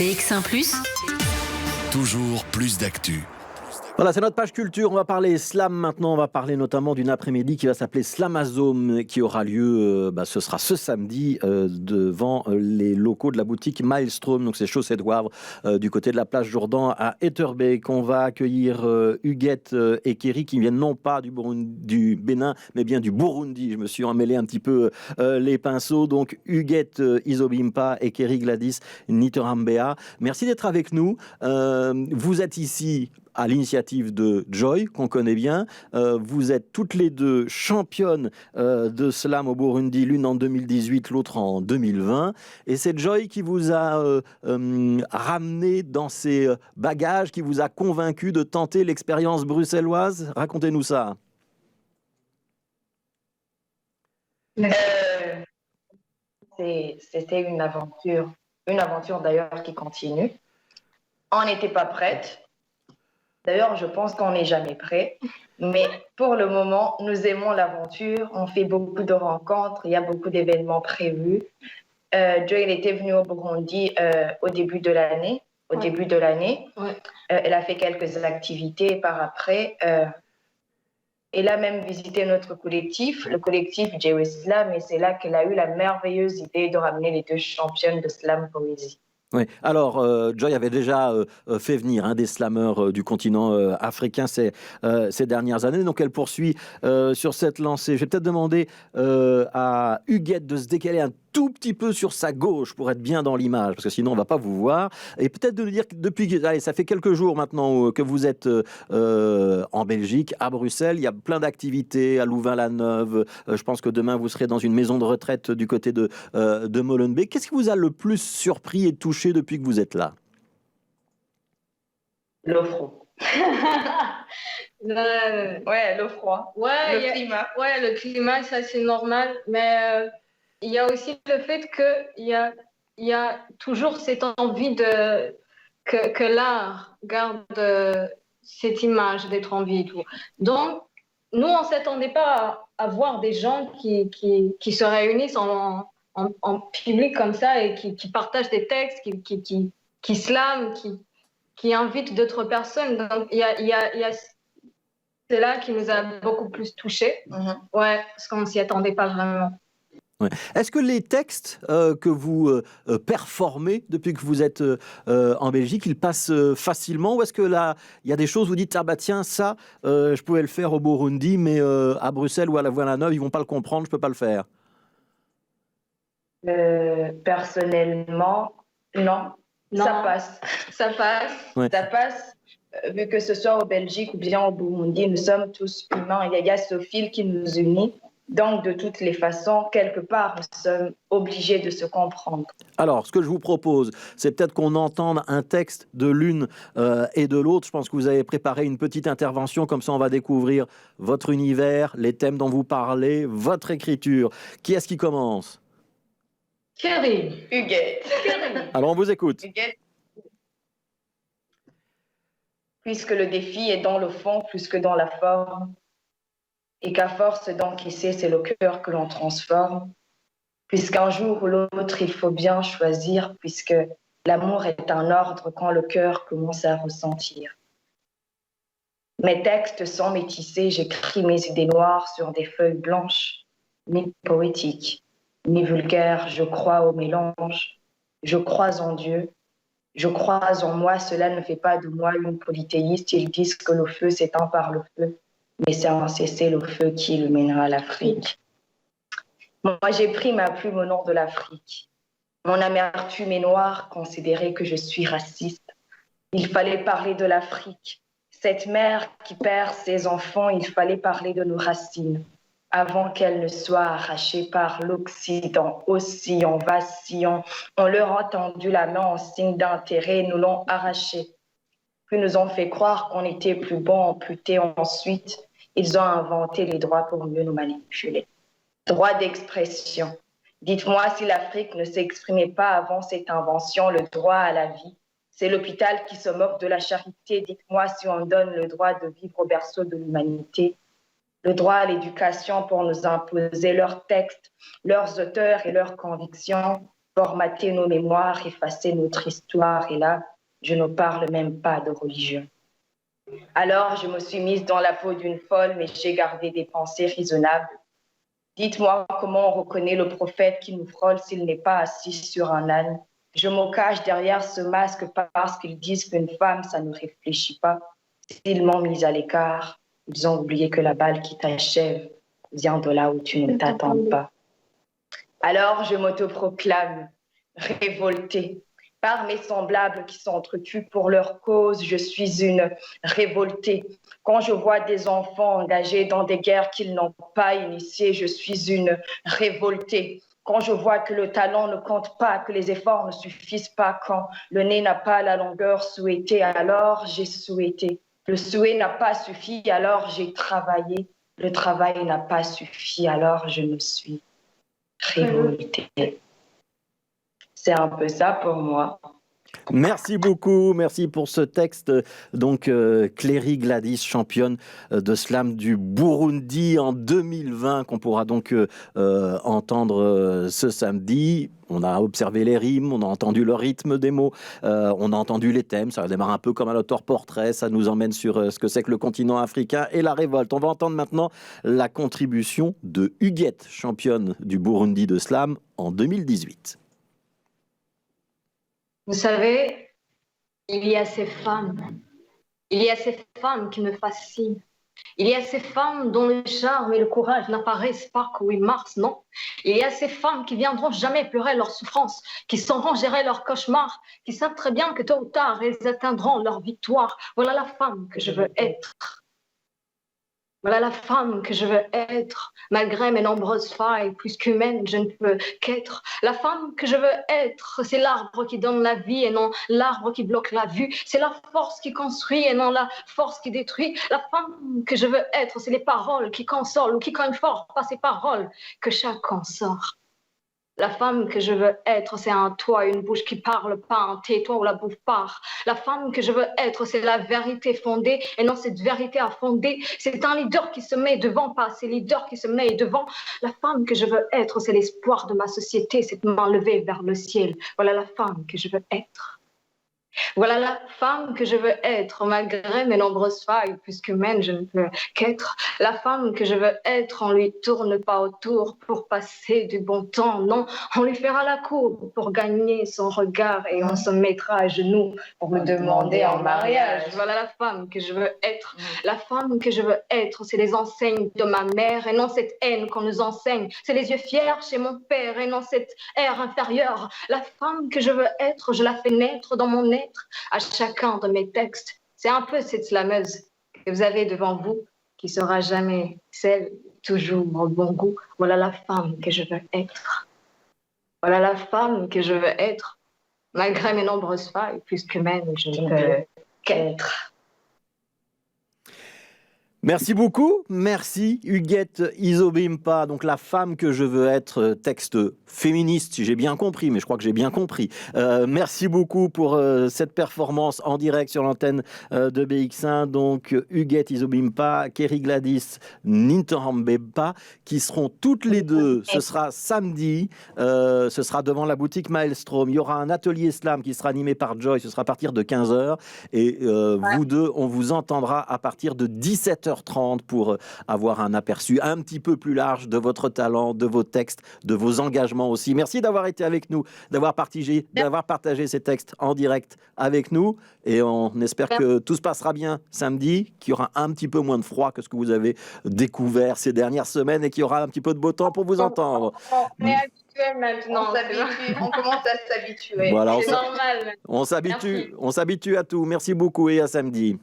BX1 +, toujours plus d'actu. Voilà, c'est notre page culture. On va parler slam maintenant. On va parler notamment d'une après-midi qui va s'appeler Slamazome, qui aura lieu, ce sera ce samedi, devant les locaux de la boutique Maelstrom. Donc c'est Chaussée de Wavre, du côté de la plage Jourdan à Etterbeek. On va accueillir Huguette et Kerry qui viennent non pas du Bénin, mais bien du Burundi. Je me suis emmêlé un petit peu les pinceaux. Donc Huguette Isobimpa et Kerry Gladys Niterambea. Merci d'être avec nous. Vous êtes ici à l'initiative de Joy, qu'on connaît bien. Vous êtes toutes les deux championnes de slam au Burundi, l'une en 2018, l'autre en 2020. Et c'est Joy qui vous a ramené dans ses bagages, qui vous a convaincu de tenter l'expérience bruxelloise. Racontez-nous ça. C'était une aventure d'ailleurs qui continue. On n'était pas prête. D'ailleurs, je pense qu'on n'est jamais prêt. Mais pour le moment, nous aimons l'aventure. On fait beaucoup de rencontres. Il y a beaucoup d'événements prévus. Joy, elle était venue au Burundi au début de l'année. Ouais. Elle a fait quelques activités par après. Elle a même visité notre collectif, le collectif Joy Slam. Et c'est là qu'elle a eu la merveilleuse idée de ramener les deux championnes de slam poésie. Oui. Alors, Joy avait déjà fait venir des slameurs du continent africain ces dernières années. Donc, elle poursuit sur cette lancée. Je vais peut-être demander à Huguette de se décaler un tout petit peu sur sa gauche pour être bien dans l'image, parce que sinon, on ne va pas vous voir. Et peut-être de nous dire que ça fait quelques jours maintenant que vous êtes en Belgique, à Bruxelles. Il y a plein d'activités à Louvain-la-Neuve. Je pense que demain, vous serez dans une maison de retraite du côté de Molenbeek. Qu'est-ce qui vous a le plus surpris et touché depuis que vous êtes là? L'eau froide. L'eau froide. Le climat. Ouais, le climat, ça c'est normal. Mais il y a aussi le fait qu'il y a toujours cette envie que l'art garde cette image d'être en vie et tout. Donc, nous, on ne s'attendait pas à voir des gens qui se réunissent en public comme ça et qui partagent des textes, qui slament, qui invitent d'autres personnes. Donc, il y a c'est là qui nous a beaucoup plus touchés. Ouais, parce qu'on ne s'y attendait pas vraiment. Ouais. Est-ce que les textes que vous performez depuis que vous êtes en Belgique, ils passent facilement, ou est-ce que là, il y a des choses où vous dites, ah bah tiens, ça, je pouvais le faire au Burundi, mais à Bruxelles ou à Louvain-la-Neuve, ils vont pas le comprendre, je peux pas le faire? Personnellement, non. Ça passe. Ouais. Ça passe. Vu que ce soit au Belgique ou bien au Burundi, nous sommes tous humains. Il y a ce fil qui nous unit. Donc, de toutes les façons, quelque part, nous sommes obligés de se comprendre. Alors, ce que je vous propose, c'est peut-être qu'on entende un texte de l'une et de l'autre. Je pense que vous avez préparé une petite intervention, comme ça on va découvrir votre univers, les thèmes dont vous parlez, votre écriture. Qui est-ce qui commence? Kerry. Huguette. Alors, on vous écoute. Huguette. Puisque le défi est dans le fond plus que dans la forme, et qu'à force d'encaisser, c'est le cœur que l'on transforme, puisqu'un jour ou l'autre, il faut bien choisir, puisque l'amour est un ordre quand le cœur commence à ressentir. Mes textes sont métissés, j'écris mes idées noires sur des feuilles blanches, ni poétiques, ni vulgaires, je crois au mélange, je crois en Dieu, je crois en moi, cela ne fait pas de moi une polythéiste, ils disent que le feu s'éteint par le feu. Mais c'est un cessez-le-feu qui illuminera l'Afrique. Moi, j'ai pris ma plume au nom de l'Afrique. Mon amertume est noire, considérer que je suis raciste. Il fallait parler de l'Afrique. Cette mère qui perd ses enfants, il fallait parler de nos racines. Avant qu'elles ne soient arrachées par l'Occident, oscillant, vacillant, on leur a tendu la main en signe d'intérêt, nous l'ont arrachée. Puis nous ont fait croire qu'on était plus bon, amputés ensuite. Ils ont inventé les droits pour mieux nous manipuler. Droit d'expression. Dites-moi si l'Afrique ne s'exprimait pas avant cette invention, le droit à la vie. C'est l'hôpital qui se moque de la charité. Dites-moi si on donne le droit de vivre au berceau de l'humanité. Le droit à l'éducation pour nous imposer leurs textes, leurs auteurs et leurs convictions. formater nos mémoires, effacer notre histoire. Et là, je ne parle même pas de religion. Alors, je me suis mise dans la peau d'une folle, mais j'ai gardé des pensées raisonnables. Dites-moi comment on reconnaît le prophète qui nous frôle s'il n'est pas assis sur un âne. Je me cache derrière ce masque parce qu'ils disent qu'une femme, ça ne réfléchit pas. S'ils m'ont mise à l'écart, ils ont oublié que la balle qui t'achève vient de là où tu ne t'attends pas. Alors je m'autoproclame révoltée par mes semblables qui s'entretuent pour leur cause. Je suis une révoltée. Quand je vois des enfants engagés dans des guerres qu'ils n'ont pas initiées, je suis une révoltée. Quand je vois que le talent ne compte pas, que les efforts ne suffisent pas, quand le nez n'a pas la longueur souhaitée, alors j'ai souhaité. Le souhait n'a pas suffi, alors j'ai travaillé. Le travail n'a pas suffi, alors je me suis révoltée. C'est un peu ça pour moi. Merci beaucoup, merci pour ce texte. Donc, Cléry Gladys, championne de slam du Burundi en 2020, qu'on pourra donc entendre ce samedi. On a observé les rimes, on a entendu le rythme des mots, on a entendu les thèmes. Ça démarre un peu comme un autoportrait, ça nous emmène sur ce que c'est que le continent africain et la révolte. On va entendre maintenant la contribution de Huguette, championne du Burundi de slam en 2018. Vous savez, il y a ces femmes qui me fascinent. Il y a ces femmes dont le charme et le courage n'apparaissent pas qu'au 8 mars, non. Il y a ces femmes qui viendront jamais pleurer leur souffrance, qui sauront gérer leurs cauchemars, qui savent très bien que tôt ou tard, elles atteindront leur victoire. Voilà la femme que je veux être. Voilà la femme que je veux être, malgré mes nombreuses failles, plus qu'humaine, je ne peux qu'être. La femme que je veux être, c'est l'arbre qui donne la vie et non l'arbre qui bloque la vue. C'est la force qui construit et non la force qui détruit. La femme que je veux être, c'est les paroles qui consolent ou qui cognent fort, pas ces paroles que chacun sort. La femme que je veux être, c'est un toit, une bouche qui parle pas, un tais-toi où la bouffe part. La femme que je veux être, c'est la vérité fondée et non cette vérité à fonder. C'est un leader qui se met devant, pas c'est leader qui se met devant. La femme que je veux être, c'est l'espoir de ma société, cette main levée vers le ciel. Voilà la femme que je veux être. Voilà la femme que je veux être, malgré mes nombreuses failles, puisqu'humaine, je ne peux qu'être. La femme que je veux être, on lui tourne pas autour pour passer du bon temps, non. On lui fera la cour pour gagner son regard et on se mettra à genoux pour me demander en mariage. Voilà la femme que je veux être. La femme que je veux être, c'est les enseignes de ma mère et non cette haine qu'on nous enseigne. C'est les yeux fiers chez mon père et non cette air inférieur. La femme que je veux être, je la fais naître dans mon être à chacun de mes textes. C'est un peu cette slameuse que vous avez devant vous qui sera jamais celle, toujours au bon goût. Voilà la femme que je veux être. Voilà la femme que je veux être. Malgré mes nombreuses failles, plus qu'humaine, je ne peux qu'être. Merci beaucoup, merci Huguette Izobimpa, donc la femme que je veux être, texte féministe si j'ai bien compris, mais je crois que j'ai bien compris. Merci beaucoup pour cette performance en direct sur l'antenne de BX1, donc Huguette Izobimpa, Cléry Gladys Nintohambeba, qui seront toutes les deux, ce sera samedi, ce sera devant la boutique Maelstrom, il y aura un atelier slam qui sera animé par Joy, ce sera à partir de 15h, et vous deux, on vous entendra à partir de 17h30 pour avoir un aperçu un petit peu plus large de votre talent, de vos textes, de vos engagements aussi. Merci d'avoir été avec nous, d'avoir partagé ces textes en direct avec nous et on espère que tout se passera bien samedi, qu'il y aura un petit peu moins de froid que ce que vous avez découvert ces dernières semaines et qu'il y aura un petit peu de beau temps pour vous entendre. On est habitué maintenant. On commence à s'habituer. Voilà, c'est normal. On s'habitue à tout. Merci beaucoup et à samedi.